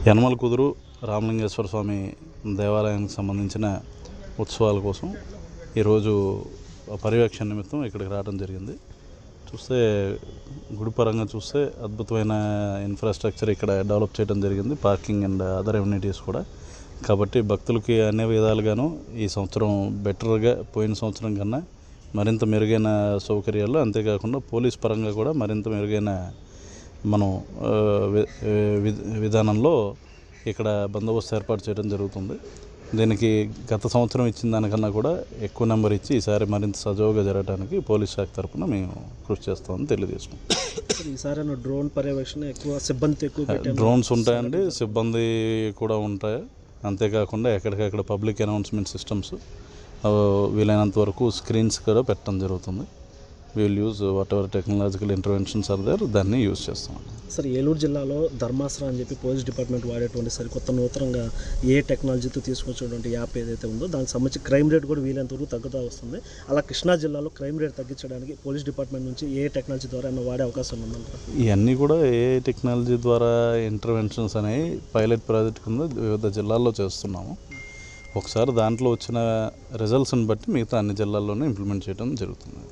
యనమల కుదురు రామలింగేశ్వర స్వామి దేవాలయానికి సంబంధించిన ఉత్సవాల కోసం ఈరోజు పర్యవేక్షణ నిమిత్తం ఇక్కడికి రావడం జరిగింది. చూస్తే గుడి పరంగా చూస్తే అద్భుతమైన ఇన్ఫ్రాస్ట్రక్చర్ ఇక్కడ డెవలప్ చేయడం జరిగింది, పార్కింగ్ అండ్ అదర్ ఎమ్యూనిటీస్ కూడా. కాబట్టి భక్తులకి అన్ని విధాలుగాను ఈ సంవత్సరం బెటర్గా పోయిన సంవత్సరం కన్నా మరింత మెరుగైన సౌకర్యాలు, అంతేకాకుండా పోలీస్ పరంగా కూడా మరింత మెరుగైన మనం విధానంలో ఇక్కడ బందోబస్తు ఏర్పాటు చేయడం జరుగుతుంది. దీనికి గత సంవత్సరం ఇచ్చిన దానికన్నా కూడా ఎక్కువ నెంబర్ ఇచ్చి ఈసారి మరింత సజావుగా జరగడానికి పోలీస్ శాఖ తరఫున మేము కృషి చేస్తామని తెలియజేసుకుంటాం. ఈసారి డ్రోన్ పర్యవేక్షణ ఎక్కువ సిబ్బంది డ్రోన్స్ ఉంటాయండి, సిబ్బంది కూడా ఉంటాయి. అంతేకాకుండా ఎక్కడికక్కడ పబ్లిక్ అనౌన్స్మెంట్ సిస్టమ్స్ వీలైనంత వరకు స్క్రీన్స్ కూడా పెట్టడం జరుగుతుంది. Will use whatever technological interventions are there, దాన్ని యూజ్ చేస్తాం. సార్, ఏలూరు జిల్లాలో ధర్మాసరా అని చెప్పి పోలీస్ డిపార్ట్మెంట్ వాడేటువంటి సరికొత్త నూతనంగా ఏ టెక్నాలజీతో తీసుకొచ్చేటువంటి యాప్ ఏదైతే ఉందో దానికి సంబంధించి క్రైమ్ రేట్ కూడా వీలైనంత వరకు తగ్గుతూ వస్తుంది. అలా కృష్ణా జిల్లాలో క్రైమ్ రేట్ తగ్గించడానికి పోలీస్ డిపార్ట్మెంట్ నుంచి ఏ టెక్నాలజీ ద్వారా వాడే అవకాశం ఉందంటారు? ఇవన్నీ కూడా ఏ టెక్నాలజీ ద్వారా ఇంటర్వెన్షన్స్ అనేవి పైలట్ ప్రాజెక్ట్ కింద వివిధ జిల్లాల్లో చేస్తున్నాము. ఒకసారి దాంట్లో వచ్చిన రిజల్ట్స్ని బట్టి మిగతా అన్ని జిల్లాల్లోనే ఇంప్లిమెంట్ చేయడం జరుగుతుంది.